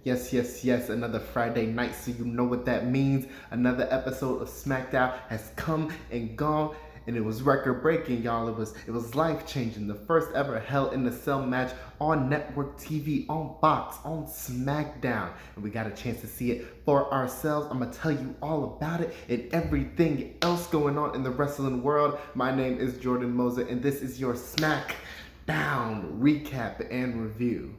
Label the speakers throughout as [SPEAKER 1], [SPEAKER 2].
[SPEAKER 1] Yes, another Friday night, so you know what that means. Another episode of Smackdown has come and gone, and it was record-breaking, y'all. It was life-changing. The first ever Hell in a Cell match on network TV, on Fox, on Smackdown. And we got a chance to see it for ourselves. I'm gonna tell you all about it and everything else going on in the wrestling world. My name is Jordan Moser, and this is your Smackdown Recap and Review.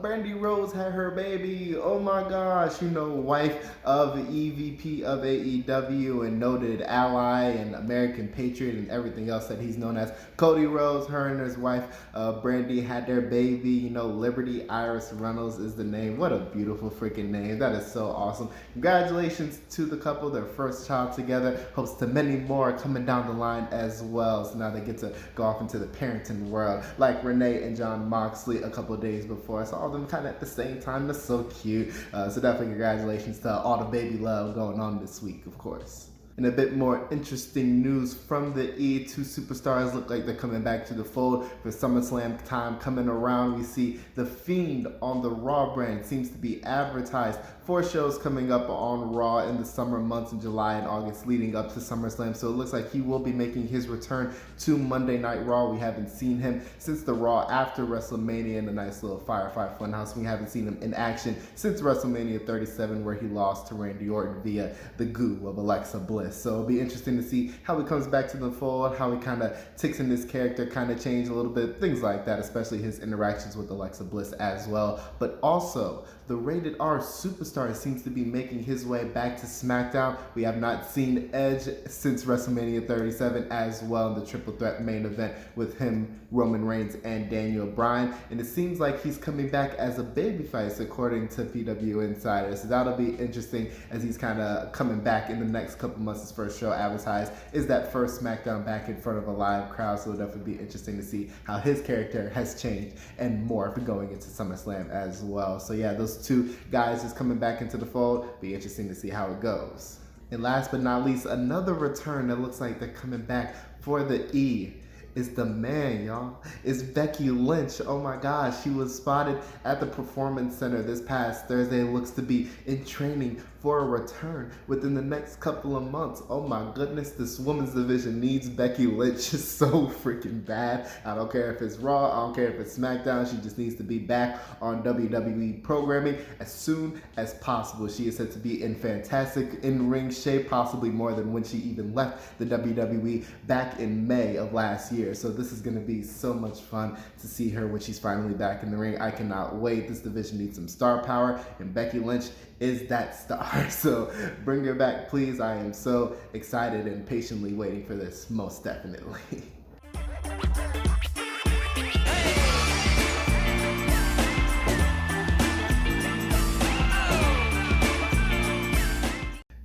[SPEAKER 1] Brandy Rose had her baby. Oh my gosh, wife of EVP of AEW and noted ally and American patriot and everything else that he's known as. Cody Rhodes, her and his wife Brandy had their baby. Liberty Iris Reynolds is the name. What a beautiful freaking name. That is so awesome. Congratulations to the couple, their first child together. Hopes to many more coming down the line as well. So now they get to go off into the parenting world like Renee and John Moxley a couple days before. So all of them kind of at the same time. That's so cute. So definitely congratulations to all the baby love going on this week, of course. In a bit more interesting news from the E, two superstars look like they're coming back to the fold for SummerSlam time coming around. We see The Fiend on the Raw brand seems to be advertised. 4 shows coming up on Raw in the summer months in July and August leading up to SummerSlam. So it looks like he will be making his return to Monday Night Raw. We haven't seen him since the Raw after WrestleMania in the nice little Firefly Funhouse. We haven't seen him in action since WrestleMania 37 where he lost to Randy Orton via the goo of Alexa Bliss. So it'll be interesting to see how he comes back to the fold, how he kind of takes in his character, kind of change a little bit, things like that, especially his interactions with Alexa Bliss as well. But also, the Rated R Superstar seems to be making his way back to SmackDown. We have not seen Edge since WrestleMania 37 as well in the triple threat main event with him, Roman Reigns, and Daniel Bryan. And it seems like he's coming back as a babyface according to PW Insider. So that'll be interesting as he's kind of coming back in the next couple months. His first show advertised is that first SmackDown back in front of a live crowd. So it'll definitely be interesting to see how his character has changed and more for going into SummerSlam as well. So yeah, those two guys is coming back into the fold. Be interesting to see how it goes. And last but not least, another return that looks like they're coming back for the E is the man, y'all. It's Becky Lynch. Oh my gosh, she was spotted at the Performance Center this past Thursday. Looks to be in training for a return within the next couple of months. Oh my goodness, this women's division needs Becky Lynch so freaking bad. I don't care if it's Raw, I don't care if it's SmackDown. She just needs to be back on WWE programming as soon as possible. She is said to be in fantastic in-ring shape, possibly more than when she even left the WWE back in May of last year. So this is going to be so much fun to see her when she's finally back in the ring. I cannot wait. This division needs some star power, and Becky Lynch is that star. So bring her back, please. I am so excited and patiently waiting for this, most definitely.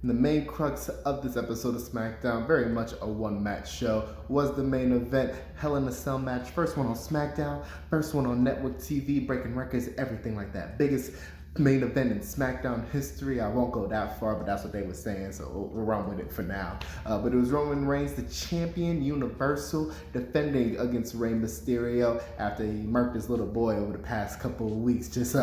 [SPEAKER 1] And the main crux of this episode of SmackDown, very much a one-match show, was the main event, Hell in a Cell match. First one on SmackDown, first one on network TV, breaking records, everything like that. Biggest main event in SmackDown history. I won't go that far, but that's what they were saying, so we'll run with it for now. But it was Roman Reigns, the champion, Universal, defending against Rey Mysterio after he murked his little boy over the past couple of weeks. Just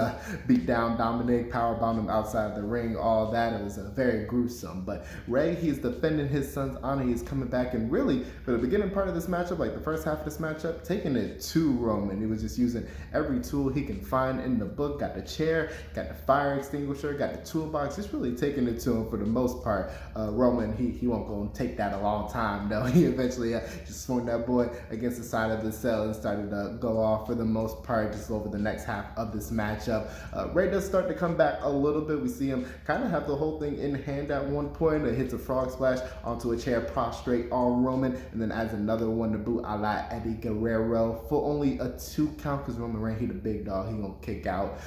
[SPEAKER 1] beat down Dominic, powerbombed him outside the ring, all that. It was very gruesome. But Rey, he's defending his son's honor. He's coming back, and really, for the beginning part of this matchup, like the first half of this matchup, taking it to Roman. He was just using every tool he can find in the book. Got the chair, got the fire extinguisher, got the toolbox, just really taking it to him for the most part. Roman, he won't go and take that a long time though. He eventually just swung that boy against the side of the cell and started to go off for the most part just over the next half of this matchup. Rey does start to come back a little bit. We see him kind of have the whole thing in hand at one point. It hits a frog splash onto a chair, prostrate on Roman, and then adds another one to boot a la Eddie Guerrero for only a 2 count because Roman Reigns, he the big dog, he gonna kick out.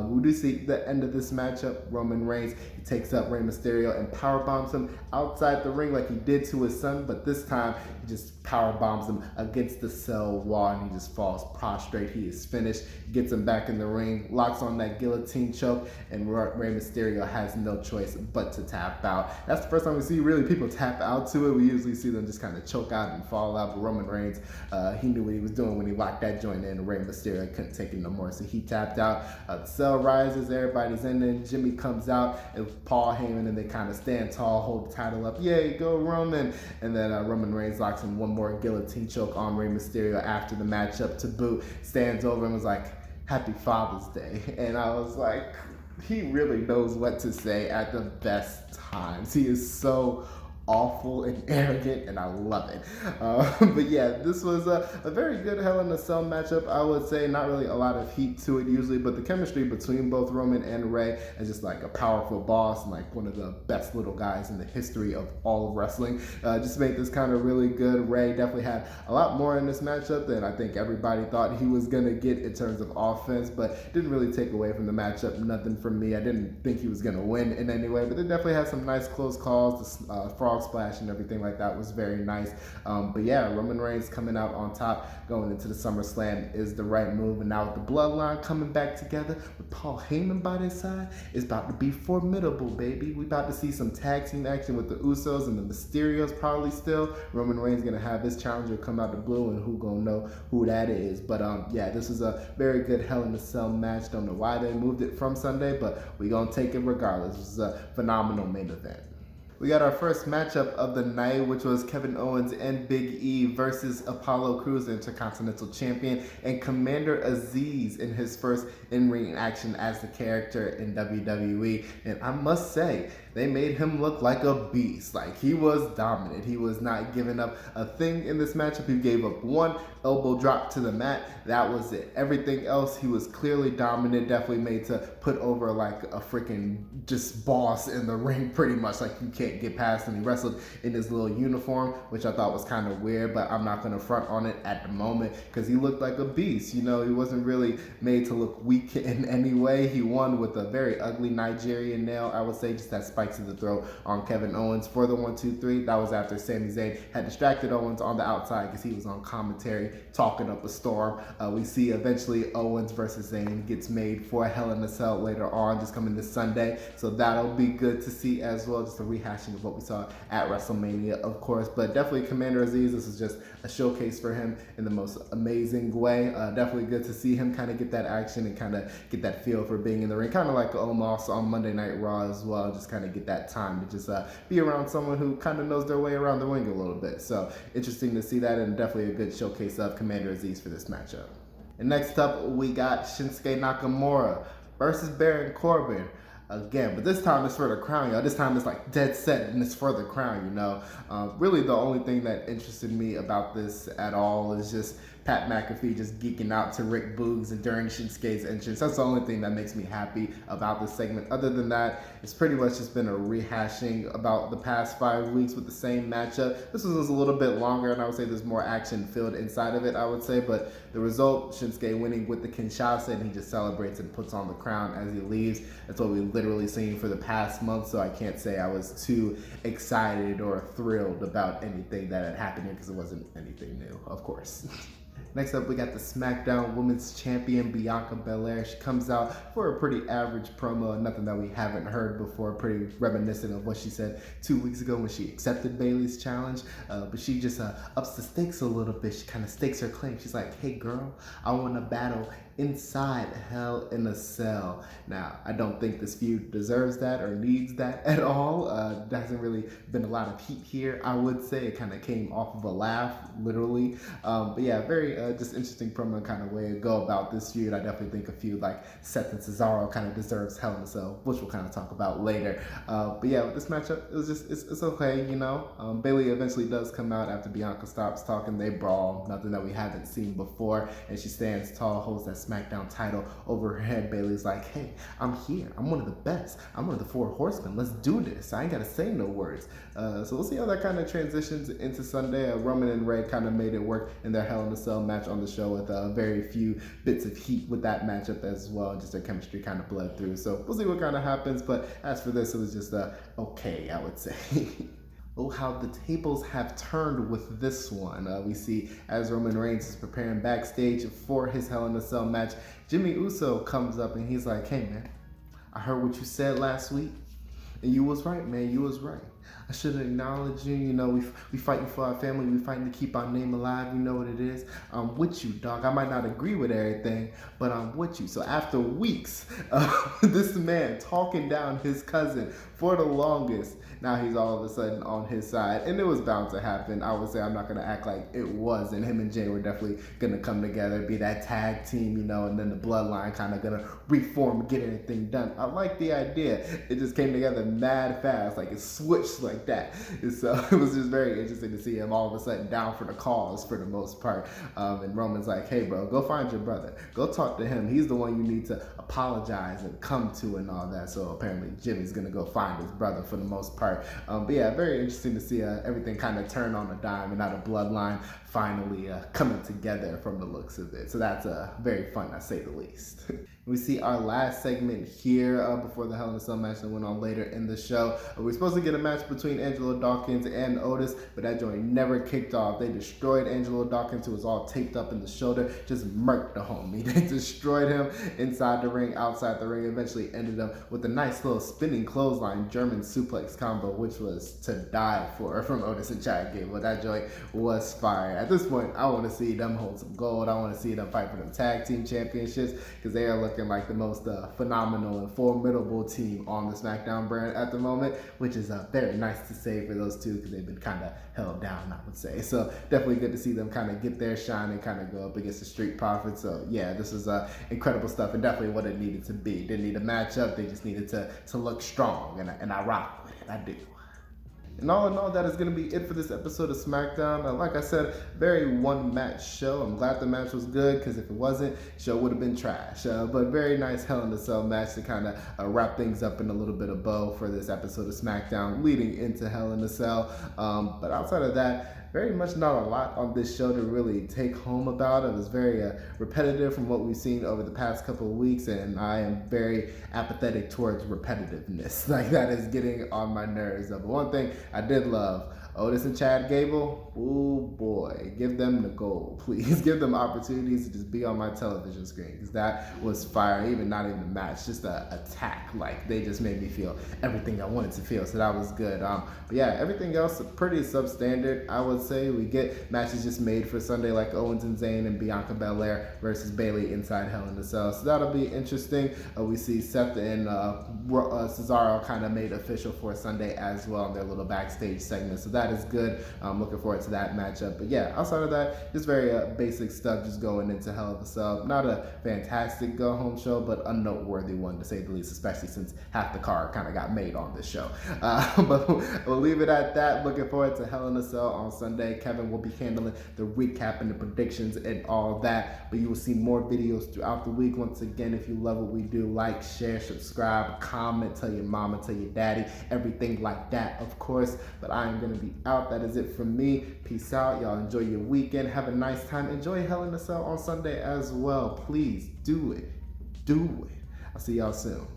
[SPEAKER 1] We do see the end of this matchup. Roman Reigns, he takes up Rey Mysterio and power bombs him outside the ring like he did to his son, but this time he just power bombs him against the cell wall and he just falls prostrate. He is finished. Gets him back in the ring, locks on that guillotine choke, and Rey Mysterio has no choice but to tap out. That's the first time we see really people tap out to it. We usually see them just kind of choke out and fall out, but Roman Reigns, he knew what he was doing when he locked that joint in. Rey Mysterio couldn't take it no more, so he tapped out. The cell rises, everybody's in there, Jimmy comes out, and Paul Heyman, and they kind of stand tall, hold the title up, yay, go Roman, and then Roman Reigns locks in one more guillotine choke on Rey Mysterio after the matchup to boot, stands over and was like, Happy Father's Day. And I was like, he really knows what to say at the best times. He is so awful and arrogant, and I love it. But yeah, this was a very good Hell in a Cell matchup. I would say not really a lot of heat to it usually, but the chemistry between both Roman and Rey is just like a powerful boss and like one of the best little guys in the history of all of wrestling. Just made this kind of really good. Rey definitely had a lot more in this matchup than I think everybody thought he was gonna get in terms of offense, but didn't really take away from the matchup. Nothing from me. I didn't think he was gonna win in any way, but they definitely had some nice close calls. The frog splash and everything like that was very nice. But yeah, Roman Reigns coming out on top going into the SummerSlam is the right move. And now with the bloodline coming back together with Paul Heyman by their side, it's about to be formidable, baby. We about to see some tag team action with the Usos and the Mysterios probably still. Roman Reigns gonna have his challenger come out the blue, and who gonna know who that is. But yeah, this is a very good Hell in a Cell match. Don't know why they moved it from Sunday, but we gonna take it regardless. This is a phenomenal main event. We got our first matchup of the night, which was Kevin Owens and Big E versus Apollo Crews, the Intercontinental Champion, and Commander Aziz in his first in-ring action as the character in WWE. And I must say, they made him look like a beast. Like, he was dominant. He was not giving up a thing in this matchup. He gave up one elbow drop to the mat. That was it. Everything else, he was clearly dominant, definitely made to put over like a freaking just boss in the ring pretty much. Like, you can't get past him. He wrestled in his little uniform, which I thought was kind of weird, but I'm not going to front on it at the moment because he looked like a beast. You know, he wasn't really made to look weak in any way. He won with a very ugly Nigerian nail, I would say, just that spike to the throat on Kevin Owens for the 1-2-3. That was after Sami Zayn had distracted Owens on the outside because he was on commentary talking up a storm. We see eventually Owens versus Zayn gets made for a Hell in a Cell later on, just coming this Sunday. So that'll be good to see as well, just a rehashing of what we saw at WrestleMania, of course. But definitely Commander Aziz, this is just a showcase for him in the most amazing way. Definitely good to see him kind of get that action and kind of get that feel for being in the ring, kind of like Omos on Monday Night Raw as well, just kind of get that time to just be around someone who kind of knows their way around the ring a little bit. So interesting to see that, and definitely a good showcase of Commander Aziz for this matchup. And next up, we got Shinsuke Nakamura versus Baron Corbin again, but this time it's for the crown, y'all. This time it's like dead set and it's for the crown, you know. Really the only thing that interested me about this at all is just Pat McAfee just geeking out to Rick Boogs and during Shinsuke's entrance. That's the only thing that makes me happy about this segment. Other than that, it's pretty much just been a rehashing about the past 5 weeks with the same matchup. This was a little bit longer, and I would say there's more action filled inside of it, I would say. But the result, Shinsuke winning with the Kinshasa, and he just celebrates and puts on the crown as he leaves. That's what we've literally seen for the past month, so I can't say I was too excited or thrilled about anything that had happened here because it wasn't anything new, of course. Next up, we got the SmackDown Women's Champion, Bianca Belair. She comes out for a pretty average promo, nothing that we haven't heard before, pretty reminiscent of what she said 2 weeks ago when she accepted Bayley's challenge. But she just ups the stakes a little bit. She kind of stakes her claim. She's like, hey girl, I want to battle inside Hell in a Cell. Now, I don't think this feud deserves that or needs that at all. There hasn't really been a lot of heat here, I would say. It kind of came off of a laugh, literally. But yeah, very just interesting promo kind of way to go about this feud. I definitely think a feud like Seth and Cesaro kind of deserves Hell in a Cell, which we'll kind of talk about later. But yeah, with this matchup, it was just, it's okay, you know. Bayley eventually does come out after Bianca stops talking. They brawl, nothing that we haven't seen before. And she stands tall, holds that Smackdown title over her head. Bayley's like, hey, I'm here. I'm one of the best. I'm one of the 4 horsemen. Let's do this. I ain't got to say no words. So we'll see how that kind of transitions into Sunday. Roman and Ray kind of made it work in their Hell in a Cell match on the show with very few bits of heat with that matchup as well. Just their chemistry kind of bled through. So we'll see what kind of happens. But as for this, it was just okay, I would say. Oh, how the tables have turned with this one. We see as Roman Reigns is preparing backstage for his Hell in a Cell match, Jimmy Uso comes up and he's like, hey man, I heard what you said last week. And you was right, man, you was right. I should acknowledge you, you know, we fighting for our family, we fighting to keep our name alive, you know what it is. I'm with you, dog. I might not agree with everything, but I'm with you. So after weeks of this man talking down his cousin for the longest, now he's all of a sudden on his side. And it was bound to happen. I would say I'm not going to act like it wasn't. Him and Jay were definitely going to come together, be that tag team, you know, and then the bloodline kind of going to reform, get anything done. I like the idea. It just came together mad fast, like it switched like that. And so it was just very interesting to see him all of a sudden down for the cause for the most part. And Roman's like, hey bro, go find your brother. Go talk to him. He's the one you need to apologize and come to and all that. So apparently Jimmy's going to go find his brother for the most part. But yeah, very interesting to see everything kind of turn on a dime and now the bloodline finally coming together from the looks of it. So that's very fun, to say the least. We see our last segment here before the Hell in a Cell match that went on later in the show. We're supposed to get a match between Angelo Dawkins and Otis, but that joint never kicked off. They destroyed Angelo Dawkins, who was all taped up in the shoulder, just murked the homie. They destroyed him inside the ring, outside the ring, eventually ended up with a nice little spinning clothesline German suplex combo, which was to die for from Otis and Chad Gable. That joint was fire. At this point, I want to see them hold some gold. I want to see them fight for them tag team championships because they are looking like the most phenomenal and formidable team on the Smackdown brand at the moment, which is very nice to say for those two because they've been kind of held down, I would say. So definitely good to see them kind of get their shine and kind of go up against the Street Profits. So yeah, this is incredible stuff and definitely what it needed to be. Didn't need a matchup, they just needed to look strong, and I rock with it, I do. And all in all, that is going to be it for this episode of SmackDown. Like I said, very one-match show. I'm glad the match was good because if it wasn't, the show would have been trash. But very nice Hell in a Cell match to kind of wrap things up in a little bit of bow for this episode of SmackDown leading into Hell in a Cell. But outside of that, very much not a lot on this show to really take home about. It was very repetitive from what we've seen over the past couple of weeks, and I am very apathetic towards repetitiveness. Like, that is getting on my nerves. But one thing I did love, Otis and Chad Gable, oh boy, give them the gold, please. Give them opportunities to just be on my television screen because that was fire. Even not even a match, just an attack. Like, they just made me feel everything I wanted to feel, so that was good. But yeah, everything else pretty substandard, I would say. We get matches just made for Sunday like Owens and Zayn and Bianca Belair versus Bayley inside Hell in a Cell, so that'll be interesting. We see Seth and Cesaro kind of made official for Sunday as well in their little backstage segment, so that is good. I'm looking forward to that matchup. But yeah, outside of that, just very basic stuff just going into Hell in a Cell. Not a fantastic go-home show, but a noteworthy one to say the least, especially since half the card kind of got made on this show. But we'll leave it at that. Looking forward to Hell in a Cell on Sunday. Kevin will be handling the recap and the predictions and all that, but you will see more videos throughout the week. Once again, if you love what we do, like, share, subscribe, comment, tell your mama, tell your daddy, everything like that, of course. But I am going to be out. That is it from me. Peace out. Y'all enjoy your weekend. Have a nice time. Enjoy Hell in a Cell on Sunday as well. Please do it. Do it. I'll see y'all soon.